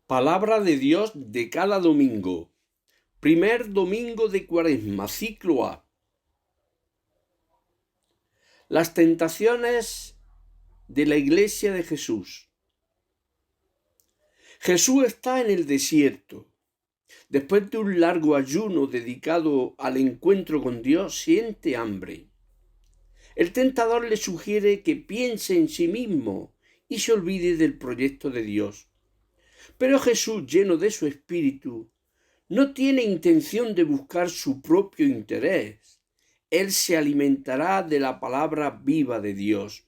Palabra de Dios de cada domingo. Primer domingo de Cuaresma, ciclo A. Las tentaciones de la Iglesia de Jesús. Jesús está en el desierto. Después de un largo ayuno dedicado al encuentro con Dios, siente hambre. El tentador le sugiere que piense en sí mismo y se olvide del proyecto de Dios. Pero Jesús, lleno de su espíritu, no tiene intención de buscar su propio interés. Él se alimentará de la palabra viva de Dios.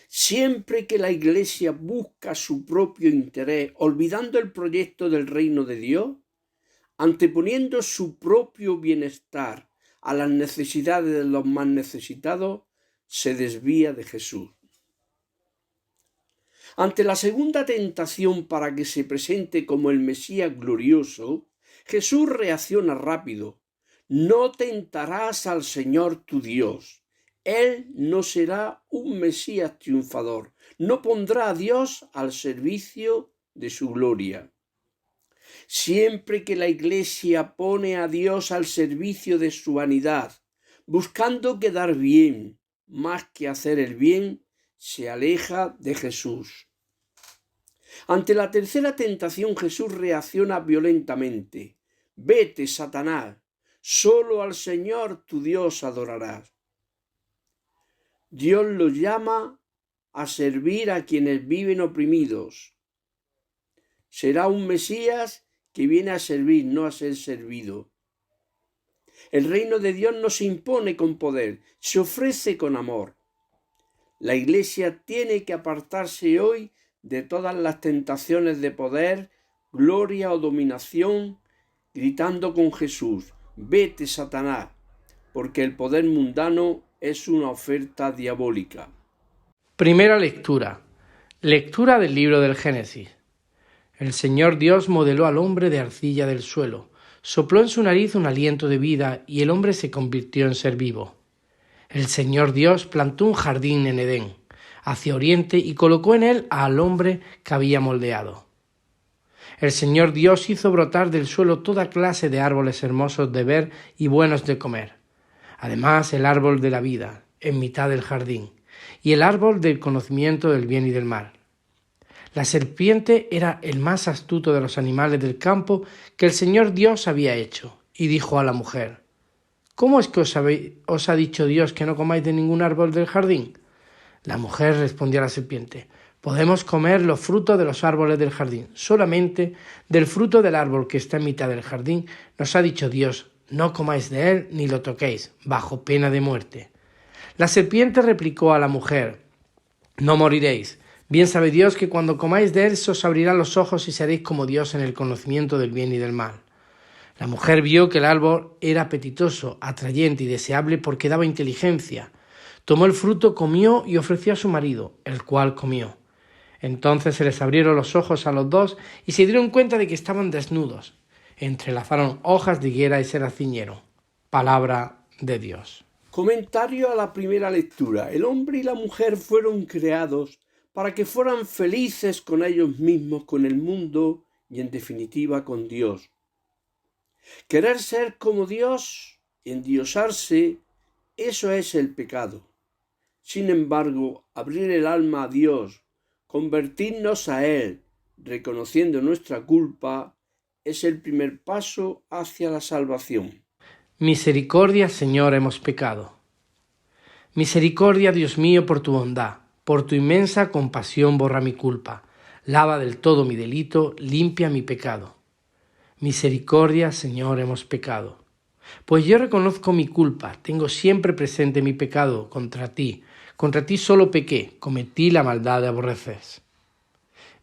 Siempre que la Iglesia busca su propio interés, olvidando el proyecto del reino de Dios, anteponiendo su propio bienestar a las necesidades de los más necesitados, se desvía de Jesús. Ante la segunda tentación para que se presente como el Mesías glorioso, Jesús reacciona rápido. No tentarás al Señor tu Dios. Él no será un Mesías triunfador. No pondrá a Dios al servicio de su gloria. Siempre que la Iglesia pone a Dios al servicio de su vanidad, buscando quedar bien más que hacer el bien, se aleja de Jesús. Ante la tercera tentación, Jesús reacciona violentamente. Vete, Satanás, solo al Señor tu Dios adorarás. Dios los llama a servir a quienes viven oprimidos. Será un Mesías que viene a servir, no a ser servido. El reino de Dios no se impone con poder, se ofrece con amor. La Iglesia tiene que apartarse hoy de todas las tentaciones de poder, gloria o dominación, gritando con Jesús: vete, Satanás, porque el poder mundano es una oferta diabólica. Primera lectura. Lectura del libro del Génesis. El Señor Dios modeló al hombre de arcilla del suelo, sopló en su nariz un aliento de vida y el hombre se convirtió en ser vivo. El Señor Dios plantó un jardín en Edén, hacia oriente, y colocó en él al hombre que había moldeado. El Señor Dios hizo brotar del suelo toda clase de árboles hermosos de ver y buenos de comer. Además, el árbol de la vida, en mitad del jardín, y el árbol del conocimiento del bien y del mal. La serpiente era el más astuto de los animales del campo que el Señor Dios había hecho, y dijo a la mujer: ¿Cómo es que os ha dicho Dios que no comáis de ningún árbol del jardín? La mujer respondió a la serpiente: podemos comer los frutos de los árboles del jardín, solamente del fruto del árbol que está en mitad del jardín nos ha dicho Dios: no comáis de él ni lo toquéis, bajo pena de muerte. La serpiente replicó a la mujer: no moriréis. Bien sabe Dios que cuando comáis de él se os abrirán los ojos y seréis como Dios en el conocimiento del bien y del mal. La mujer vio que el árbol era apetitoso, atrayente y deseable porque daba inteligencia. Tomó el fruto, comió y ofreció a su marido, el cual comió. Entonces se les abrieron los ojos a los dos y se dieron cuenta de que estaban desnudos. Entrelazaron hojas de higuera y se las ciñeron. Palabra de Dios. Comentario a la primera lectura. El hombre y la mujer fueron creados para que fueran felices con ellos mismos, con el mundo y en definitiva con Dios. Querer ser como Dios, endiosarse, eso es el pecado. Sin embargo, abrir el alma a Dios, convertirnos a Él, reconociendo nuestra culpa, es el primer paso hacia la salvación. Misericordia, Señor, hemos pecado. Misericordia, Dios mío, por tu bondad, por tu inmensa compasión borra mi culpa, lava del todo mi delito, limpia mi pecado. Misericordia, Señor, hemos pecado. Pues yo reconozco mi culpa, tengo siempre presente mi pecado contra ti solo pequé, cometí la maldad de aborrecer.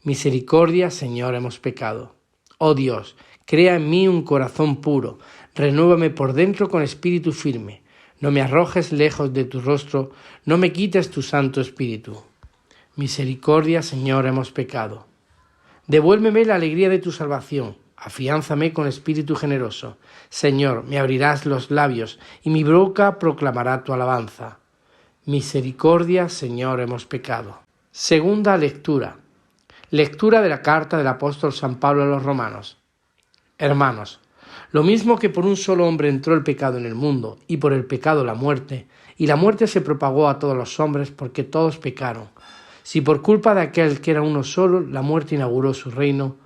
Misericordia, Señor, hemos pecado. Oh Dios, crea en mí un corazón puro, renuévame por dentro con espíritu firme. No me arrojes lejos de tu rostro, no me quites tu santo espíritu. Misericordia, Señor, hemos pecado. Devuélveme la alegría de tu salvación, afiánzame con espíritu generoso. Señor, me abrirás los labios, y mi boca proclamará tu alabanza. Misericordia, Señor, hemos pecado. Segunda lectura. Lectura de la carta del apóstol San Pablo a los Romanos. Hermanos, lo mismo que por un solo hombre entró el pecado en el mundo, y por el pecado la muerte, y la muerte se propagó a todos los hombres porque todos pecaron. Si por culpa de aquel que era uno solo, la muerte inauguró su reino,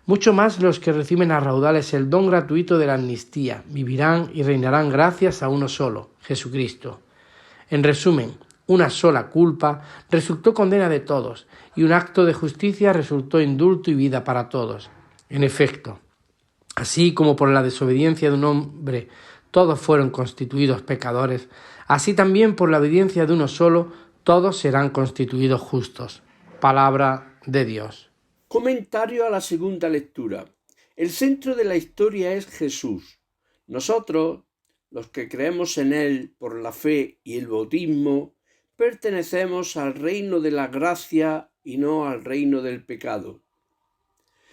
mucho más los que reciben a raudales el don gratuito de la amnistía vivirán y reinarán gracias a uno solo, Jesucristo. En resumen, una sola culpa resultó condena de todos, y un acto de justicia resultó indulto y vida para todos. En efecto, así como por la desobediencia de un hombre todos fueron constituidos pecadores, así también por la obediencia de uno solo todos serán constituidos justos. Palabra de Dios. Comentario a la segunda lectura. El centro de la historia es Jesús. Nosotros, los que creemos en Él por la fe y el bautismo, pertenecemos al reino de la gracia y no al reino del pecado.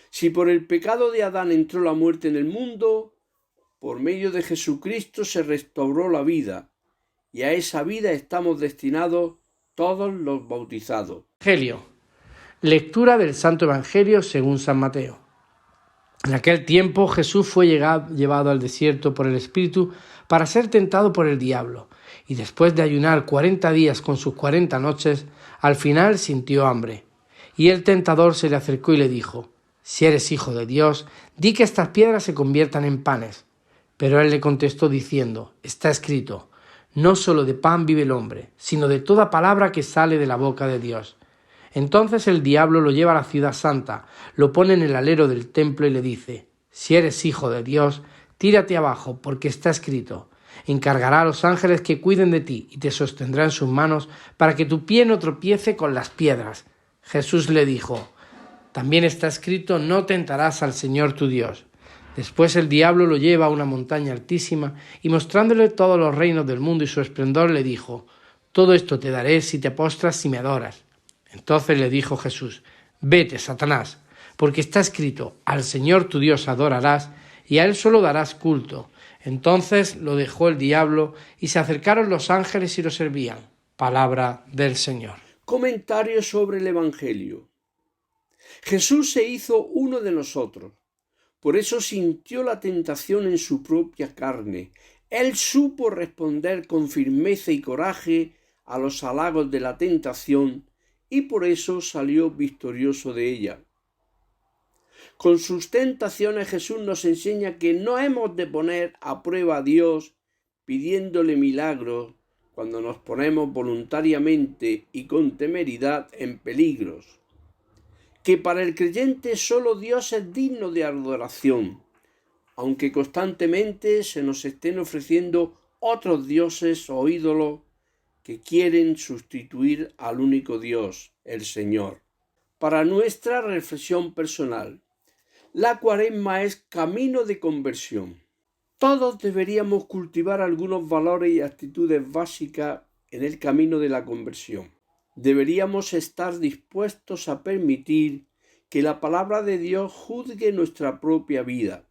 Si por el pecado de Adán entró la muerte en el mundo, por medio de Jesucristo se restauró la vida, y a esa vida estamos destinados todos los bautizados. Evangelio. Lectura del Santo Evangelio según San Mateo. En aquel tiempo Jesús fue llevado al desierto por el Espíritu para ser tentado por el diablo, y después de ayunar 40 días con sus 40 noches, al final sintió hambre. Y el tentador se le acercó y le dijo: «Si eres hijo de Dios, di que estas piedras se conviertan en panes». Pero él le contestó diciendo: «Está escrito, no solo de pan vive el hombre, sino de toda palabra que sale de la boca de Dios». Entonces el diablo lo lleva a la ciudad santa, lo pone en el alero del templo y le dice: «Si eres hijo de Dios, tírate abajo, porque está escrito, encargará a los ángeles que cuiden de ti y te sostendrá en sus manos para que tu pie no tropiece con las piedras». Jesús le dijo: «También está escrito, no tentarás al Señor tu Dios». Después el diablo lo lleva a una montaña altísima y mostrándole todos los reinos del mundo y su esplendor le dijo: «Todo esto te daré si te postras y me adoras». Entonces le dijo Jesús: «Vete, Satanás, porque está escrito, al Señor tu Dios adorarás y a Él solo darás culto». Entonces lo dejó el diablo y se acercaron los ángeles y lo servían. Palabra del Señor. Comentario sobre el Evangelio. Jesús se hizo uno de nosotros. Por eso sintió la tentación en su propia carne. Él supo responder con firmeza y coraje a los halagos de la tentación y por eso salió victorioso de ella. Con sus tentaciones Jesús nos enseña que no hemos de poner a prueba a Dios pidiéndole milagros cuando nos ponemos voluntariamente y con temeridad en peligros. Que para el creyente solo Dios es digno de adoración, aunque constantemente se nos estén ofreciendo otros dioses o ídolos que quieren sustituir al único Dios, el Señor. Para nuestra reflexión personal, la Cuaresma es camino de conversión. Todos deberíamos cultivar algunos valores y actitudes básicas en el camino de la conversión. Deberíamos estar dispuestos a permitir que la palabra de Dios juzgue nuestra propia vida.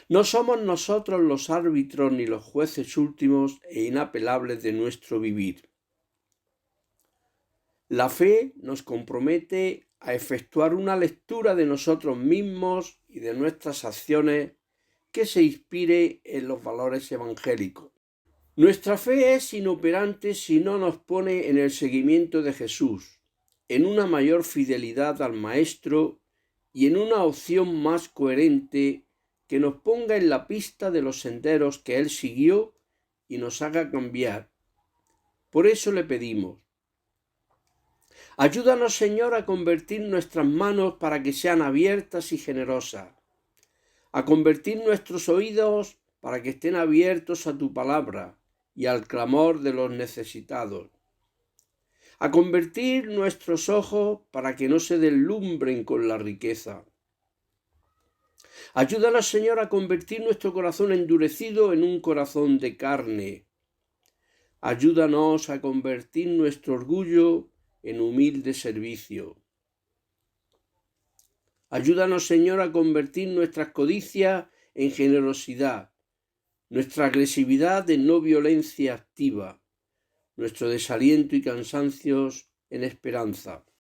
No somos nosotros los árbitros ni los jueces últimos e inapelables de nuestro vivir. La fe nos compromete a efectuar una lectura de nosotros mismos y de nuestras acciones que se inspire en los valores evangélicos. Nuestra fe es inoperante si no nos pone en el seguimiento de Jesús, en una mayor fidelidad al Maestro y en una opción más coherente que nos ponga en la pista de los senderos que Él siguió y nos haga cambiar. Por eso le pedimos: ayúdanos, Señor, a convertir nuestras manos para que sean abiertas y generosas, a convertir nuestros oídos para que estén abiertos a tu palabra y al clamor de los necesitados, a convertir nuestros ojos para que no se deslumbren con la riqueza. Ayúdanos, Señor, a convertir nuestro corazón endurecido en un corazón de carne. Ayúdanos a convertir nuestro orgullo en humilde servicio. Ayúdanos, Señor, a convertir nuestras codicias en generosidad, nuestra agresividad en no violencia activa, nuestro desaliento y cansancios en esperanza.